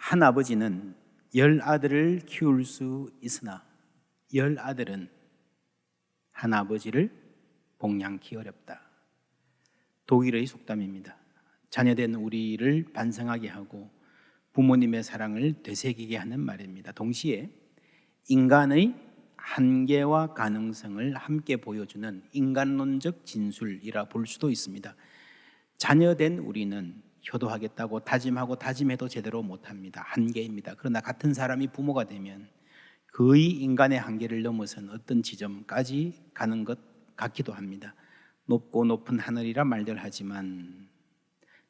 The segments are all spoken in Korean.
한 아버지는 10아들을 키울 수 있으나 10아들은 한 아버지를 복양키 어렵다. 독일의 속담입니다. 자녀된 우리를 반성하게 하고 부모님의 사랑을 되새기게 하는 말입니다. 동시에 인간의 한계와 가능성을 함께 보여주는 인간론적 진술이라 볼 수도 있습니다. 자녀된 우리는 효도하겠다고 다짐하고 다짐해도 제대로 못합니다. 한계입니다. 그러나 같은 사람이 부모가 되면 거의 인간의 한계를 넘어선 어떤 지점까지 가는 것 같기도 합니다. 높고 높은 하늘이라 말들 하지만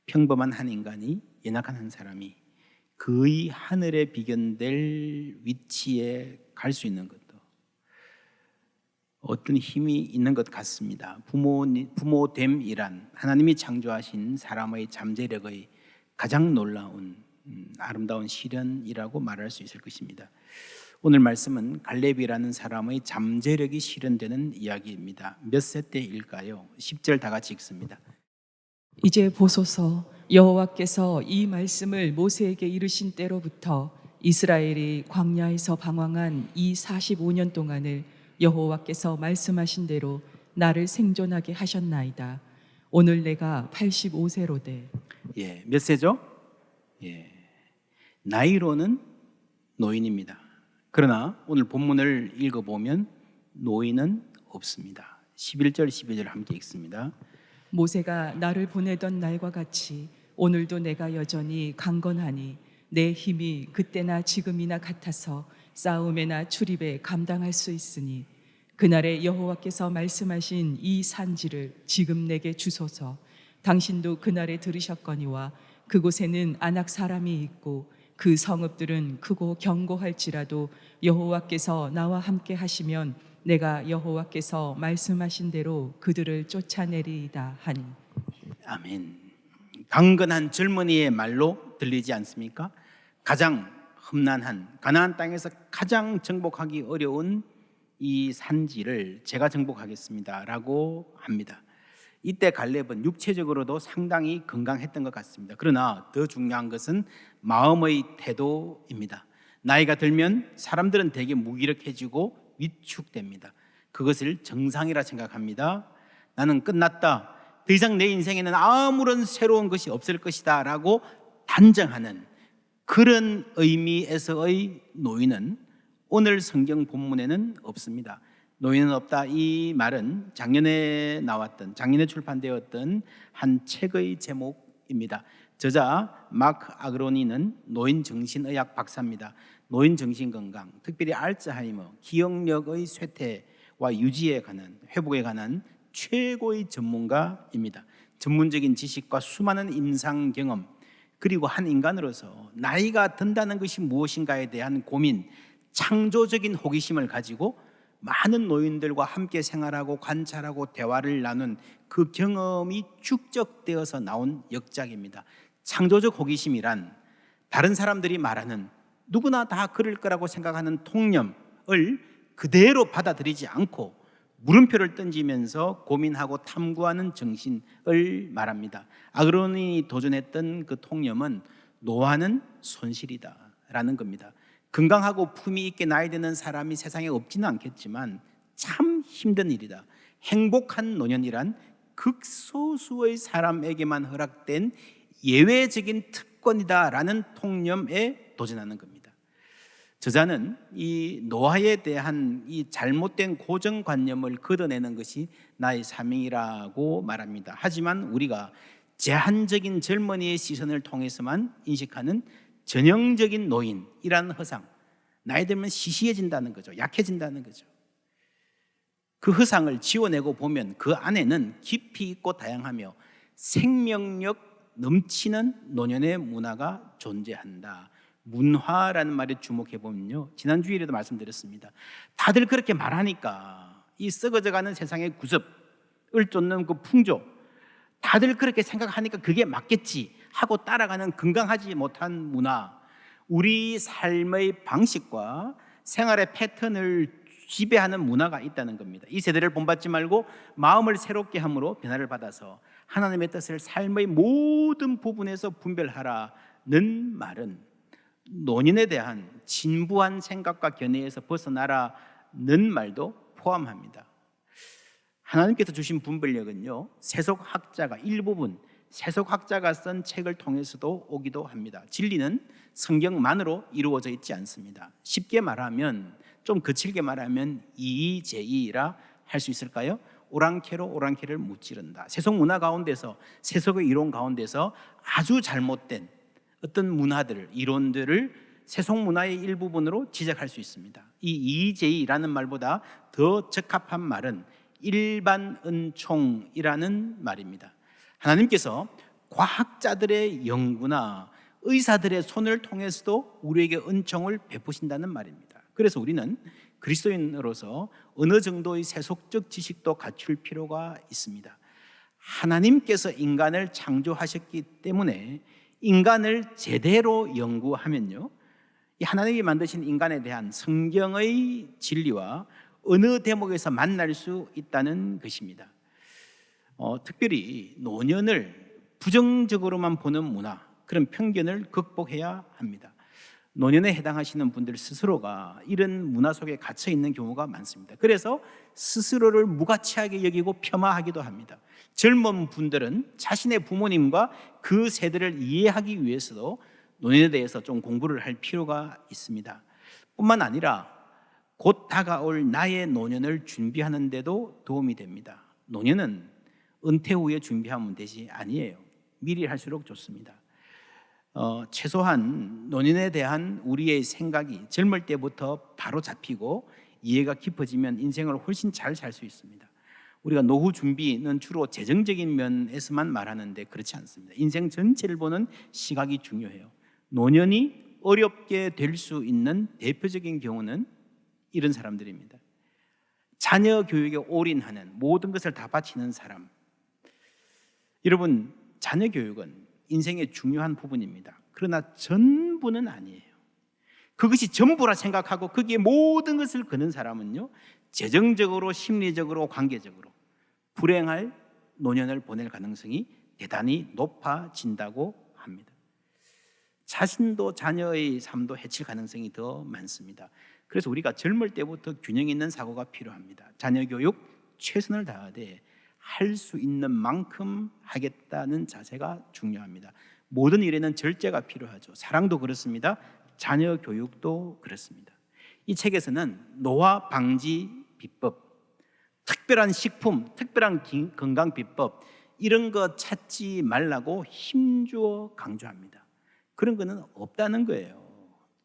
평범한 한 인간이, 연약한 한 사람이 거의 하늘에 비견될 위치에 갈 수 있는 것도 어떤 힘이 있는 것 같습니다. 부모됨이란 하나님이 창조하신 사람의 잠재력의 가장 놀라운 아름다운 실현이라고 말할 수 있을 것입니다. 오늘 말씀은 갈렙이라는 사람의 잠재력이 실현되는 이야기입니다. 몇 세 때일까요? 10절 다 같이 읽습니다. 이제 보소서, 여호와께서 이 말씀을 모세에게 이르신 때로부터 이스라엘이 광야에서 방황한 이 45년 동안을 여호와께서 말씀하신 대로 나를 생존하게 하셨나이다. 오늘 내가 85세로되. 몇 세죠? 나이로는 노인입니다. 그러나 오늘 본문을 읽어보면 노인은 없습니다. 11절 12절 함께 읽습니다. 모세가 나를 보내던 날과 같이 오늘도 내가 여전히 강건하니 내 힘이 그때나 지금이나 같아서 싸움에나 출입에 감당할 수 있으니 그날에 여호와께서 말씀하신 이 산지를 지금 내게 주소서. 당신도 그날에 들으셨거니와 그곳에는 아낙 사람이 있고 그 성읍들은 크고 견고할지라도 여호와께서 나와 함께 하시면 내가 여호와께서 말씀하신 대로 그들을 쫓아내리이다 하니. 아멘. 강건한 젊은이의 말로 들리지 않습니까? 가장 험난한 가나안 땅에서 가장 정복하기 어려운 이 산지를 제가 정복하겠습니다 라고 합니다. 이때 갈렙은 육체적으로도 상당히 건강했던 것 같습니다. 그러나 더 중요한 것은 마음의 태도입니다. 나이가 들면 사람들은 되게 무기력해지고 위축됩니다. 그것을 정상이라 생각합니다. 나는 끝났다, 더 이상 내 인생에는 아무런 새로운 것이 없을 것이다 라고 단정하는 그런 의미에서의 노인은 오늘 성경 본문에는 없습니다. 노인은 없다, 이 말은 작년에 출판되었던 한 책의 제목입니다. 저자 마크 아그로니는 노인 정신의학 박사입니다. 노인 정신건강, 특별히 알츠하이머, 기억력의 쇠퇴와 유지에 관한, 회복에 관한 최고의 전문가입니다. 전문적인 지식과 수많은 임상 경험, 그리고 한 인간으로서 나이가 든다는 것이 무엇인가에 대한 고민, 창조적인 호기심을 가지고 많은 노인들과 함께 생활하고 관찰하고 대화를 나눈 그 경험이 축적되어서 나온 역작입니다. 창조적 호기심이란 다른 사람들이 말하는, 누구나 다 그럴 거라고 생각하는 통념을 그대로 받아들이지 않고 물음표를 던지면서 고민하고 탐구하는 정신을 말합니다. 아그로니 도전했던 그 통념은 노화는 손실이다 라는 겁니다. 건강하고 품위 있게 나이 드는 사람이 세상에 없지는 않겠지만 참 힘든 일이다. 행복한 노년이란 극소수의 사람에게만 허락된 예외적인 특권이다 라는 통념에 도전하는 겁니다. 저자는 이 노화에 대한 이 잘못된 고정관념을 걷어내는 것이 나의 사명이라고 말합니다. 하지만 우리가 제한적인 젊은이의 시선을 통해서만 인식하는 전형적인 노인이라는 허상, 나이 들면 시시해진다는 거죠. 약해진다는 거죠. 그 허상을 지워내고 보면 그 안에는 깊이 있고 다양하며 생명력 넘치는 노년의 문화가 존재한다. 문화라는 말에 주목해 보면요, 지난 주일에도 말씀드렸습니다. 다들 그렇게 말하니까 이 썩어져가는 세상의 구습을 쫓는 그 풍조, 다들 그렇게 생각하니까 그게 맞겠지 하고 따라가는 건강하지 못한 문화, 우리 삶의 방식과 생활의 패턴을 지배하는 문화가 있다는 겁니다. 이 세대를 본받지 말고 마음을 새롭게 함으로 변화를 받아서 하나님의 뜻을 삶의 모든 부분에서 분별하라는 말은 노년에 대한 진부한 생각과 견해에서 벗어나라는 말도 포함합니다. 하나님께서 주신 분별력은요, 세속학자가 일부분 세속학자가 쓴 책을 통해서도 오기도 합니다. 진리는 성경만으로 이루어져 있지 않습니다. 쉽게 말하면, 좀 거칠게 말하면 이의제의라 할 수 있을까요? 오랑캐로 오랑캐를 무찌른다. 세속 문화 가운데서, 세속의 이론 가운데서 아주 잘못된 어떤 문화들, 이론들을 세속 문화의 일부분으로 지적할 수 있습니다. 이 이의제의라는 말보다 더 적합한 말은 일반 은총이라는 말입니다. 하나님께서 과학자들의 연구나 의사들의 손을 통해서도 우리에게 은총을 베푸신다는 말입니다. 그래서 우리는 그리스도인으로서 어느 정도의 세속적 지식도 갖출 필요가 있습니다. 하나님께서 인간을 창조하셨기 때문에 인간을 제대로 연구하면요, 이 하나님이 만드신 인간에 대한 성경의 진리와 어느 대목에서 만날 수 있다는 것입니다. 특별히 노년을 부정적으로만 보는 문화, 그런 편견을 극복해야 합니다. 노년에 해당하시는 분들 스스로가 이런 문화 속에 갇혀 있는 경우가 많습니다. 그래서 스스로를 무가치하게 여기고 폄하하기도 합니다. 젊은 분들은 자신의 부모님과 그 세대를 이해하기 위해서도 노년에 대해서 좀 공부를 할 필요가 있습니다. 뿐만 아니라 곧 다가올 나의 노년을 준비하는 데도 도움이 됩니다. 노년은 은퇴 후에 준비하면 되지 아니에요. 미리 할수록 좋습니다. 최소한 노년에 대한 우리의 생각이 젊을 때부터 바로 잡히고 이해가 깊어지면 인생을 훨씬 잘 살 수 있습니다. 우리가 노후 준비는 주로 재정적인 면에서만 말하는데 그렇지 않습니다. 인생 전체를 보는 시각이 중요해요. 노년이 어렵게 될 수 있는 대표적인 경우는 이런 사람들입니다. 자녀 교육에 올인하는, 모든 것을 다 바치는 사람. 여러분, 자녀 교육은 인생의 중요한 부분입니다. 그러나 전부는 아니에요. 그것이 전부라 생각하고 거기에 모든 것을 거는 사람은요, 재정적으로, 심리적으로, 관계적으로 불행할 노년을 보낼 가능성이 대단히 높아진다고 합니다. 자신도 자녀의 삶도 해칠 가능성이 더 많습니다. 그래서 우리가 젊을 때부터 균형 있는 사고가 필요합니다. 자녀 교육 최선을 다하되 할 수 있는 만큼 하겠다는 자세가 중요합니다. 모든 일에는 절제가 필요하죠. 사랑도 그렇습니다. 자녀 교육도 그렇습니다. 이 책에서는 노화 방지 비법, 특별한 식품, 특별한 건강 비법, 이런 거 찾지 말라고 힘주어 강조합니다. 그런 거는 없다는 거예요.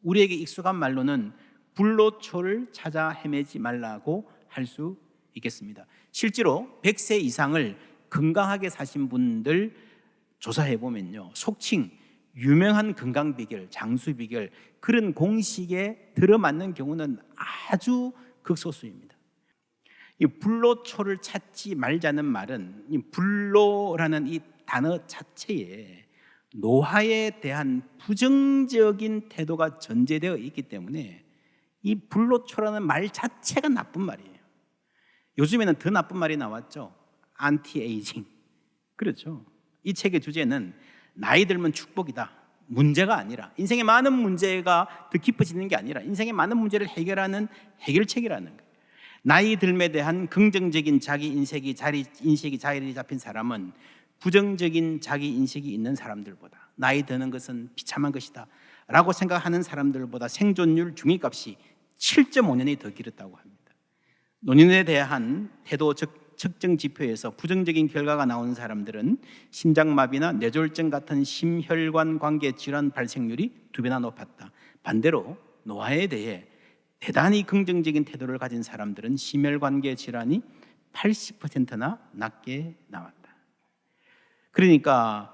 우리에게 익숙한 말로는 불로초를 찾아 헤매지 말라고 할 수 있겠습니다. 실제로 100세 이상을 건강하게 사신 분들 조사해 보면요, 속칭 유명한 건강 비결, 장수 비결, 그런 공식에 들어맞는 경우는 아주 극소수입니다. 이 불로초를 찾지 말자는 말은, 이 불로라는 이 단어 자체에 노화에 대한 부정적인 태도가 전제되어 있기 때문에 이 불로초라는 말 자체가 나쁜 말이에요. 요즘에는 더 나쁜 말이 나왔죠. 안티에이징. 그렇죠. 이 책의 주제는 나이 들면 축복이다, 문제가 아니라, 인생의 많은 문제가 더 깊어지는 게 아니라 인생의 많은 문제를 해결하는 해결책이라는 거예요. 나이 들에 대한 긍정적인 자기 인식이 자리 잡힌 사람은 부정적인 자기 인식이 있는 사람들보다, 나이 드는 것은 비참한 것이다 라고 생각하는 사람들보다 생존율 중위값이 7.5년이 더 길었다고 합니다. 노년에 대한 태도 측정 지표에서 부정적인 결과가 나온 사람들은 심장마비나 뇌졸중 같은 심혈관 관계 질환 발생률이 2배나 높았다. 반대로 노화에 대해 대단히 긍정적인 태도를 가진 사람들은 심혈관계 질환이 80%나 낮게 나왔다. 그러니까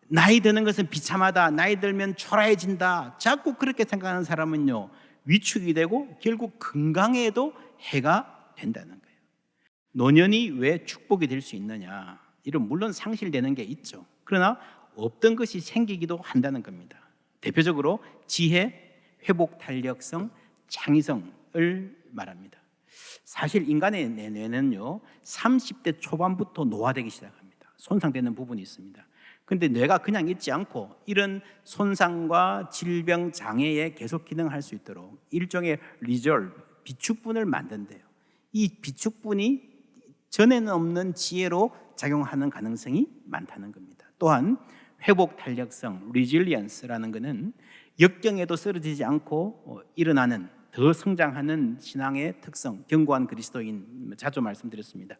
나이 드는 것은 비참하다, 나이 들면 초라해진다, 자꾸 그렇게 생각하는 사람은요, 위축이 되고 결국 건강에도 해가 된다는 거예요. 노년이 왜 축복이 될 수 있느냐, 이런 물론 상실되는 게 있죠. 그러나 없던 것이 생기기도 한다는 겁니다. 대표적으로 지혜, 회복 탄력성, 창의성을 말합니다. 사실 인간의 뇌는요, 30대 초반부터 노화되기 시작합니다. 손상되는 부분이 있습니다. 근데 뇌가 그냥 있지 않고 이런 손상과 질병, 장애에 계속 기능할 수 있도록 일종의 리졸브, 비축분을 만든대요. 이 비축분이 전에는 없는 지혜로 작용하는 가능성이 많다는 겁니다. 또한 회복 탄력성, resilience라는 것은 역경에도 쓰러지지 않고 일어나는, 더 성장하는 신앙의 특성, 견고한 그리스도인, 자주 말씀드렸습니다.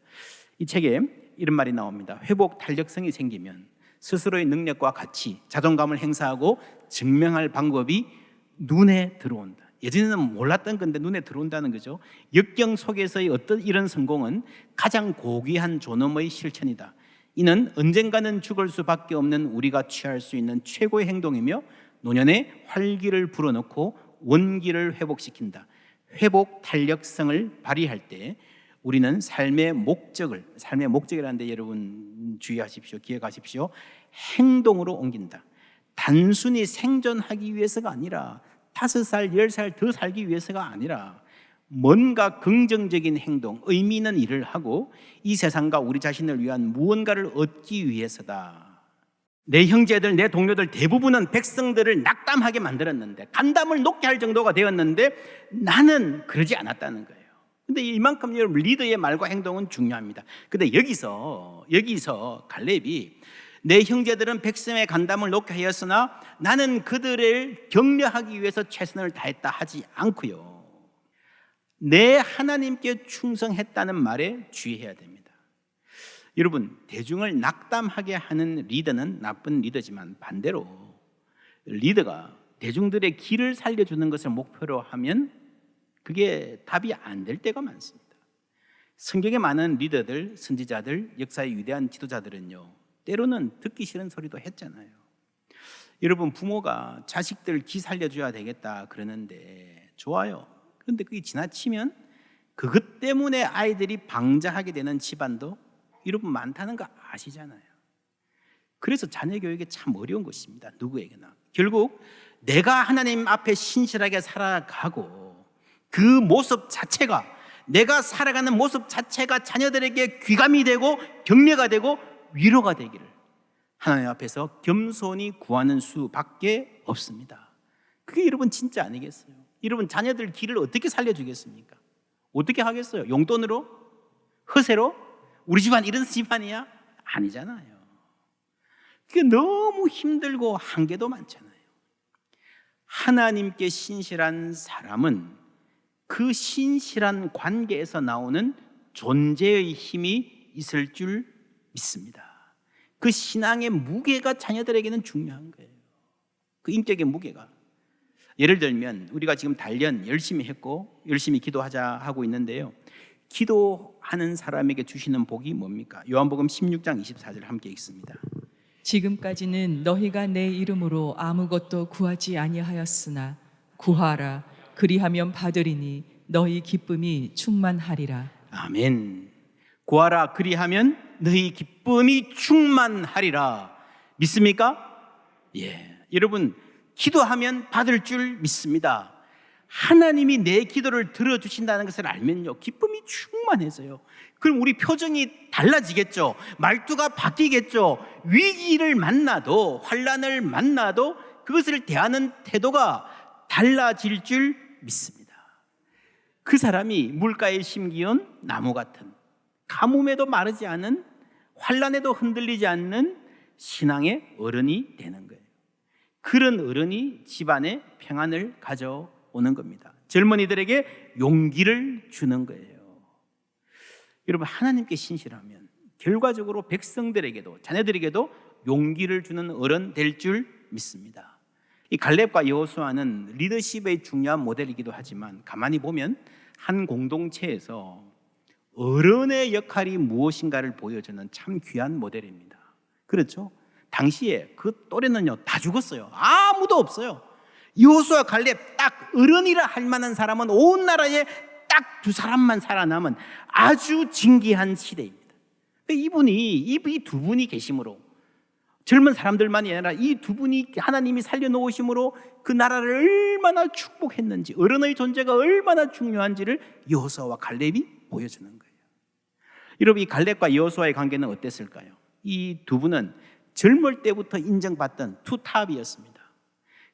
이 책에 이런 말이 나옵니다. 회복 탄력성이 생기면 스스로의 능력과 가치, 자존감을 행사하고 증명할 방법이 눈에 들어온다. 예전에는 몰랐던 건데 눈에 들어온다는 거죠. 역경 속에서의 어떤 이런 성공은 가장 고귀한 존엄의 실천이다. 이는 언젠가는 죽을 수밖에 없는 우리가 취할 수 있는 최고의 행동이며 노년의 활기를 불어넣고 원기를 회복시킨다. 회복 탄력성을 발휘할 때 우리는 삶의 목적이라는데 여러분 주의하십시오. 기억하십시오. 행동으로 옮긴다. 단순히 생존하기 위해서가 아니라 5살, 10살 더 살기 위해서가 아니라 뭔가 긍정적인 행동, 의미 있는 일을 하고 이 세상과 우리 자신을 위한 무언가를 얻기 위해서다. 내 형제들, 내 동료들 대부분은 백성들을 낙담하게 만들었는데, 간담을 놓게 할 정도가 되었는데 나는 그러지 않았다는 거예요. 근데 이만큼 여러분 리더의 말과 행동은 중요합니다. 근데 여기서 갈렙이 내 형제들은 백성의 간담을 놓게 하였으나 나는 그들을 격려하기 위해서 최선을 다했다 하지 않고요, 내 하나님께 충성했다는 말에 주의해야 됩니다. 여러분, 대중을 낙담하게 하는 리더는 나쁜 리더지만 반대로 리더가 대중들의 길을 살려주는 것을 목표로 하면 그게 답이 안 될 때가 많습니다. 성경에 많은 리더들, 선지자들, 역사의 위대한 지도자들은요, 때로는 듣기 싫은 소리도 했잖아요. 여러분, 부모가 자식들 기 살려줘야 되겠다 그러는데 좋아요. 그런데 그게 지나치면 그것 때문에 아이들이 방자하게 되는 집안도 여러분 많다는 거 아시잖아요. 그래서 자녀 교육이 참 어려운 것입니다. 누구에게나. 결국 내가 하나님 앞에 신실하게 살아가고 그 모습 자체가, 내가 살아가는 모습 자체가 자녀들에게 귀감이 되고 격려가 되고 위로가 되기를 하나님 앞에서 겸손히 구하는 수밖에 없습니다. 그게 여러분 진짜 아니겠어요? 여러분 자녀들 길을 어떻게 살려주겠습니까? 어떻게 하겠어요? 용돈으로? 허세로? 우리 집안 이런 집안이야? 아니잖아요. 그게 너무 힘들고 한계도 많잖아요. 하나님께 신실한 사람은 그 신실한 관계에서 나오는 존재의 힘이 있을 줄 믿습니다. 그 신앙의 무게가 자녀들에게는 중요한 거예요. 그 인격의 무게가. 예를 들면 우리가 지금 단련 열심히 했고 열심히 기도하자 하고 있는데요, 기도하는 사람에게 주시는 복이 뭡니까? 요한복음 16장 24절 함께 읽습니다. 지금까지는 너희가 내 이름으로 아무것도 구하지 아니하였으나 구하라, 그리하면 받으리니 너희 기쁨이 충만하리라. 아멘. 구하라, 그리하면 너희 기쁨이 충만하리라. 믿습니까? 예. 여러분, 기도하면 받을 줄 믿습니다. 하나님이 내 기도를 들어주신다는 것을 알면요, 기쁨이 충만해져요. 그럼 우리 표정이 달라지겠죠. 말투가 바뀌겠죠. 위기를 만나도, 환난을 만나도 그것을 대하는 태도가 달라질 줄 믿습니다. 그 사람이 물가에 심기운 나무 같은, 가뭄에도 마르지 않은, 환난에도 흔들리지 않는 신앙의 어른이 되는 거예요. 그런 어른이 집안에 평안을 가져오는 겁니다. 젊은이들에게 용기를 주는 거예요. 여러분, 하나님께 신실하면 결과적으로 백성들에게도, 자녀들에게도 용기를 주는 어른 될 줄 믿습니다. 이 갈렙과 여호수아는 리더십의 중요한 모델이기도 하지만 가만히 보면 한 공동체에서 어른의 역할이 무엇인가를 보여주는 참 귀한 모델입니다. 그렇죠? 당시에 그 또래는요 다 죽었어요. 아무도 없어요. 여호수아, 갈렙, 딱 어른이라 할 만한 사람은 온 나라에 딱 두 사람만 살아남은 아주 진귀한 시대입니다. 이 두 분이 계심으로, 젊은 사람들만이 아니라 이 두 분이 하나님이 살려놓으심으로 그 나라를 얼마나 축복했는지, 어른의 존재가 얼마나 중요한지를 여호수아와 갈렙이 보여주는 거예요. 여러분, 이 갈렙과 여호수아의 관계는 어땠을까요? 이 두 분은 젊을 때부터 인정받던 투탑이었습니다.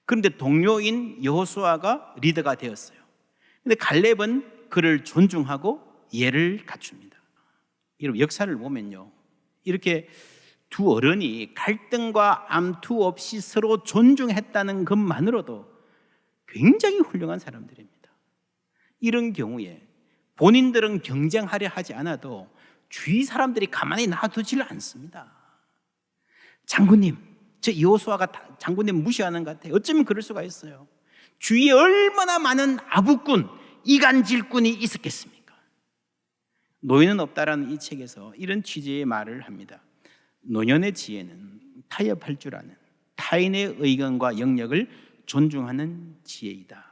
그런데 동료인 여호수아가 리더가 되었어요. 그런데 갈렙은 그를 존중하고 예를 갖춥니다. 여러분, 역사를 보면요, 이렇게 두 어른이 갈등과 암투 없이 서로 존중했다는 것만으로도 굉장히 훌륭한 사람들입니다. 이런 경우에 본인들은 경쟁하려 하지 않아도 주위 사람들이 가만히 놔두질 않습니다. 장군님, 저 여호수아가 장군님 무시하는 것 같아요. 어쩌면 그럴 수가 있어요. 주위에 얼마나 많은 아부꾼, 이간질꾼이 있었겠습니까? 노인은 없다라는 이 책에서 이런 취지의 말을 합니다. 노년의 지혜는 타협할 줄 아는 타인의 의견과 영역을 존중하는 지혜이다.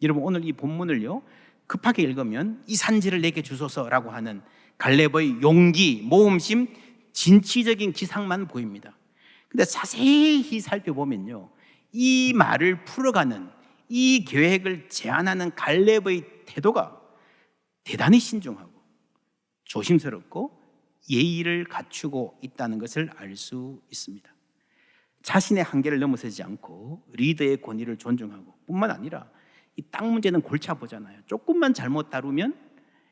여러분, 오늘 이 본문을요, 급하게 읽으면 이 산지를 내게 주소서라고 하는 갈렙의 용기, 모험심, 진취적인 기상만 보입니다. 근데 자세히 살펴보면요, 이 말을 풀어가는, 이 계획을 제안하는 갈렙의 태도가 대단히 신중하고 조심스럽고 예의를 갖추고 있다는 것을 알 수 있습니다. 자신의 한계를 넘어서지 않고 리더의 권위를 존중하고, 뿐만 아니라 이 땅 문제는 골치 아프잖아요. 조금만 잘못 다루면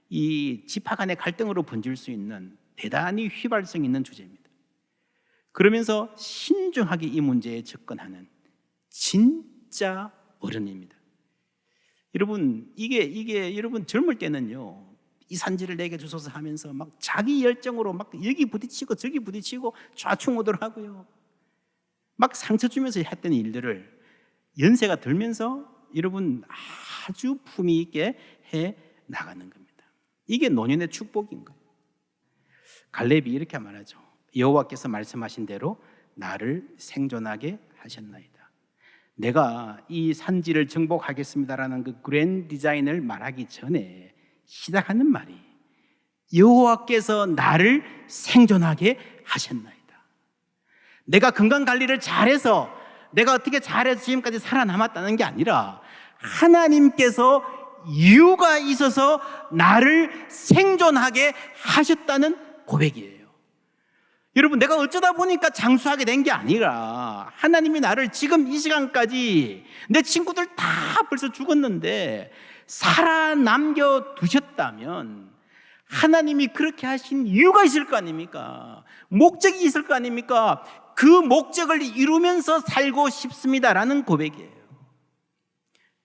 이 지파 간의 갈등으로 번질 수 있는 대단히 휘발성 있는 주제입니다. 그러면서 신중하게 이 문제에 접근하는 진짜 어른입니다. 여러분, 이게 여러분 젊을 때는요, 이 산지를 내게 주소서 하면서 막 자기 열정으로 막 여기 부딪히고 저기 부딪히고 좌충우돌하고요, 막 상처 주면서 했던 일들을 연세가 들면서 여러분 아주 품위 있게 해 나가는 겁니다. 이게 노년의 축복인 거예요. 갈렙이 이렇게 말하죠. 여호와께서 말씀하신 대로 나를 생존하게 하셨나이다. 내가 이 산지를 정복하겠습니다라는 그 그랜드 디자인을 말하기 전에 시작하는 말이 여호와께서 나를 생존하게 하셨나이다. 내가 건강관리를 잘해서, 내가 어떻게 잘해서 지금까지 살아남았다는 게 아니라 하나님께서 이유가 있어서 나를 생존하게 하셨다는 고백이에요. 여러분, 내가 어쩌다 보니까 장수하게 된 게 아니라 하나님이 나를 지금 이 시간까지, 내 친구들 다 벌써 죽었는데 살아남겨 두셨다면 하나님이 그렇게 하신 이유가 있을 거 아닙니까? 목적이 있을 거 아닙니까? 그 목적을 이루면서 살고 싶습니다라는 고백이에요.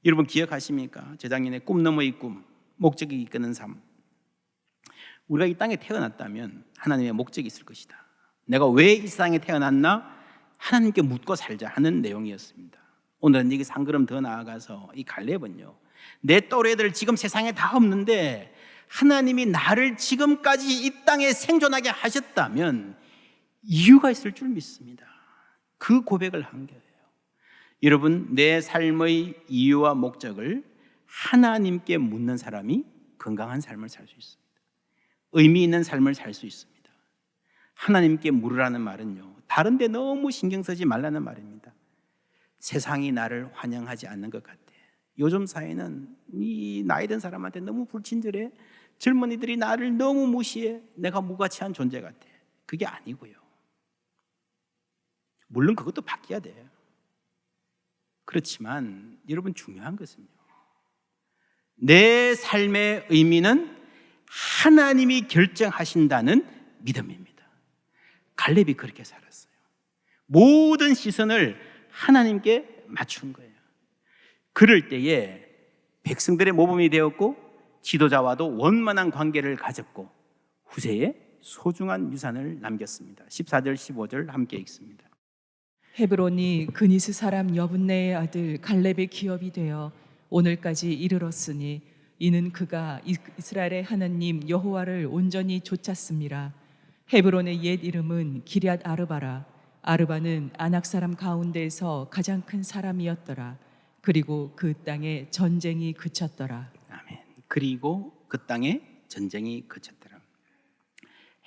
여러분 기억하십니까? 재작년에 꿈 너머의 꿈, 목적이 이끄는 삶. 우리가 이 땅에 태어났다면 하나님의 목적이 있을 것이다. 내가 왜 이 세상에 태어났나? 하나님께 묻고 살자 하는 내용이었습니다. 오늘은 여기서 한 걸음 더 나아가서 이 갈렙은요, 내 또래들 지금 세상에 다 없는데 하나님이 나를 지금까지 이 땅에 생존하게 하셨다면 이유가 있을 줄 믿습니다. 그 고백을 한 거예요. 여러분, 내 삶의 이유와 목적을 하나님께 묻는 사람이 건강한 삶을 살 수 있습니다. 의미 있는 삶을 살 수 있습니다. 하나님께 물으라는 말은요, 다른 데 너무 신경 쓰지 말라는 말입니다. 세상이 나를 환영하지 않는 것 같아. 요즘 사회는 이 나이 든 사람한테 너무 불친절해. 젊은이들이 나를 너무 무시해. 내가 무가치한 존재 같아. 그게 아니고요. 물론 그것도 바뀌어야 돼요. 그렇지만 여러분, 중요한 것은요, 내 삶의 의미는 하나님이 결정하신다는 믿음입니다. 갈렙이 그렇게 살았어요. 모든 시선을 하나님께 맞춘 거예요. 그럴 때에 백성들의 모범이 되었고 지도자와도 원만한 관계를 가졌고 후세에 소중한 유산을 남겼습니다. 14절 15절 함께 읽습니다. 헤브론이 그니스 사람 여분네의 아들 갈렙의 기업이 되어 오늘까지 이르렀으니 이는 그가 이스라엘의 하나님 여호와를 온전히 좇았습니다. 헤브론의 옛 이름은 기럇 아르바라. 아르바는 아낙 사람 가운데에서 가장 큰 사람이었더라. 그리고 그 땅에 전쟁이 그쳤더라. 아멘. 그리고 그 땅에 전쟁이 그쳤더라.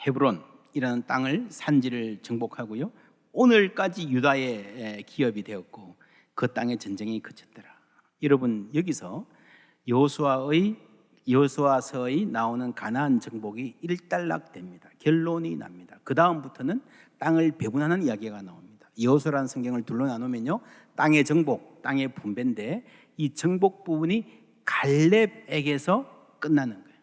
헤브론이라는 땅을 산지를 정복하고요, 오늘까지 유다의 기업이 되었고 그 땅에 전쟁이 그쳤더라. 여러분, 여기서 여호수아서의 나오는 가나안 정복이 일단락됩니다. 결론이 납니다. 그 다음부터는 땅을 배분하는 이야기가 나옵니다. 여호수아라는 성경을 둘로 나누면요, 땅의 정복, 땅의 분배인데 이 정복 부분이 갈렙에게서 끝나는 거예요.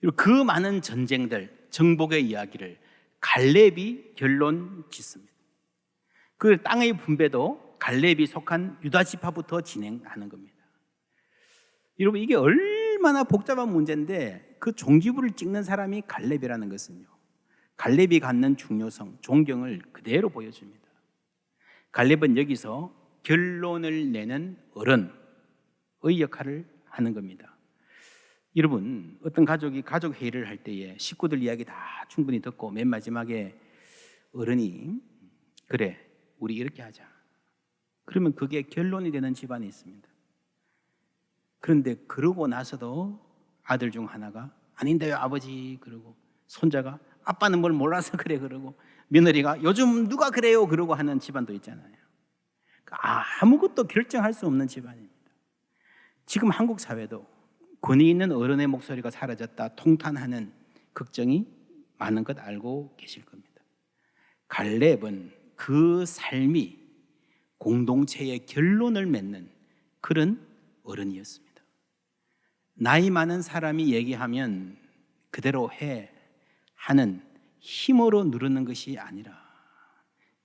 그리고 그 많은 전쟁들, 정복의 이야기를 갈렙이 결론 짓습니다. 그 땅의 분배도 갈렙이 속한 유다 지파부터 진행하는 겁니다. 여러분, 이게 얼마나 복잡한 문제인데 그 종지부를 찍는 사람이 갈렙이라는 것은요, 갈렙이 갖는 중요성, 존경을 그대로 보여줍니다. 갈렙은 여기서 결론을 내는 어른의 역할을 하는 겁니다. 여러분, 어떤 가족이 가족 회의를 할 때에 식구들 이야기 다 충분히 듣고 맨 마지막에 어른이 그래, 우리 이렇게 하자. 그러면 그게 결론이 되는 집안이 있습니다. 그런데 그러고 나서도 아들 중 하나가 아닌데요 아버지 그러고, 손자가 아빠는 뭘 몰라서 그래 그러고, 며느리가 요즘 누가 그래요 그러고 하는 집안도 있잖아요. 아무것도 결정할 수 없는 집안입니다. 지금 한국 사회도 권위 있는 어른의 목소리가 사라졌다 통탄하는 걱정이 많은 것 알고 계실 겁니다. 갈렙은 그 삶이 공동체의 결론을 맺는 그런 어른이었습니다. 나이 많은 사람이 얘기하면 그대로 해 하는 힘으로 누르는 것이 아니라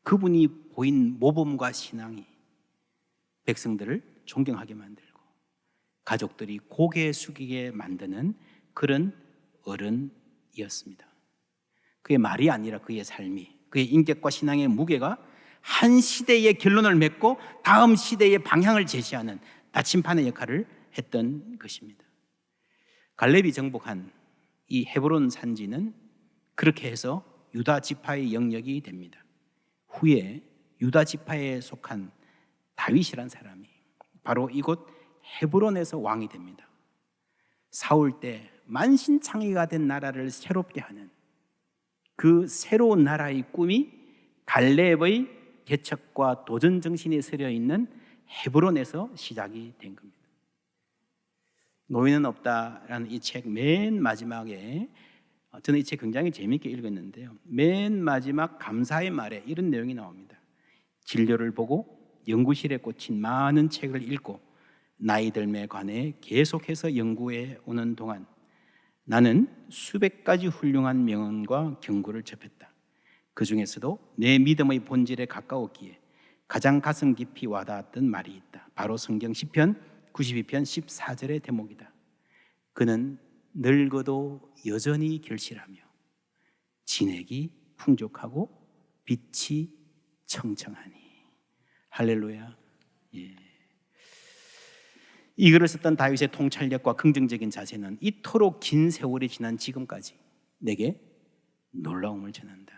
그분이 보인 모범과 신앙이 백성들을 존경하게 만들고 가족들이 고개 숙이게 만드는 그런 어른이었습니다. 그의 말이 아니라 그의 삶이, 그의 인격과 신앙의 무게가 한 시대의 결론을 맺고 다음 시대의 방향을 제시하는 나침판의 역할을 했던 것입니다. 갈렙이 정복한 이 헤브론 산지는 그렇게 해서 유다 지파의 영역이 됩니다. 후에 유다 지파에 속한 다윗이란 사람이 바로 이곳 헤브론에서 왕이 됩니다. 사울 때 만신창이가 된 나라를 새롭게 하는 그 새로운 나라의 꿈이 갈렙의 개척과 도전 정신이 서려 있는 헤브론에서 시작이 된 겁니다. 노예는 없다라는 이 책 맨 마지막에, 저는 이 책 굉장히 재미있게 읽었는데요, 맨 마지막 감사의 말에 이런 내용이 나옵니다. 진료를 보고 연구실에 꽂힌 많은 책을 읽고 나이 듦에 관해 계속해서 연구해 오는 동안 나는 수백 가지 훌륭한 명언과 경고를 접했다. 그 중에서도 내 믿음의 본질에 가까웠기에 가장 가슴 깊이 와닿았던 말이 있다. 바로 성경 시편 92편 14절의 대목이다. 그는 늙어도 여전히 결실하며 진액이 풍족하고 빛이 청청하니. 할렐루야. 예. 이 글을 썼던 다윗의 통찰력과 긍정적인 자세는 이토록 긴 세월이 지난 지금까지 내게 놀라움을 전한다.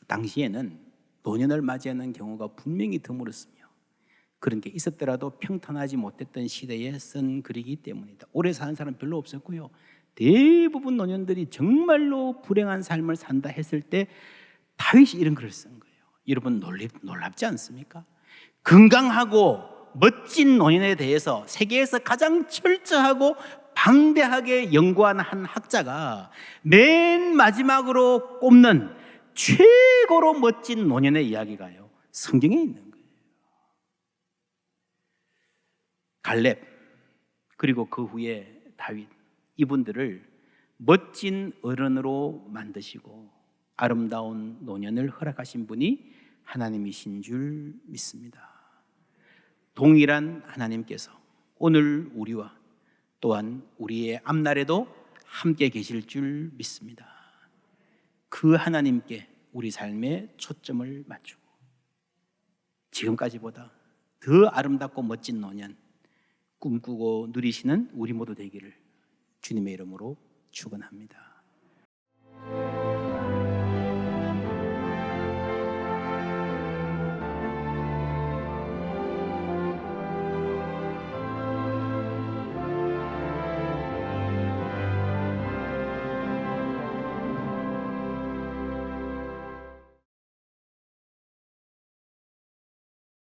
당시에는 노년을 맞이하는 경우가 분명히 드물었으며 그런 게 있었더라도 평탄하지 못했던 시대에 쓴 글이기 때문이다. 오래 사는 사람 별로 없었고요, 대부분 노년들이 정말로 불행한 삶을 산다 했을 때 다윗이 이런 글을 쓴 거예요. 여러분 놀랍지 않습니까? 건강하고 멋진 노년에 대해서 세계에서 가장 철저하고 방대하게 연구한 한 학자가 맨 마지막으로 꼽는 최고로 멋진 노년의 이야기가요, 성경에 있는 거예요. 갈렙 그리고 그 후에 다윗, 이분들을 멋진 어른으로 만드시고 아름다운 노년을 허락하신 분이 하나님이신 줄 믿습니다. 동일한 하나님께서 오늘 우리와 또한 우리의 앞날에도 함께 계실 줄 믿습니다. 그 하나님께 우리 삶의 초점을 맞추고 지금까지보다 더 아름답고 멋진 노년 꿈꾸고 누리시는 우리 모두 되기를 주님의 이름으로 축원합니다.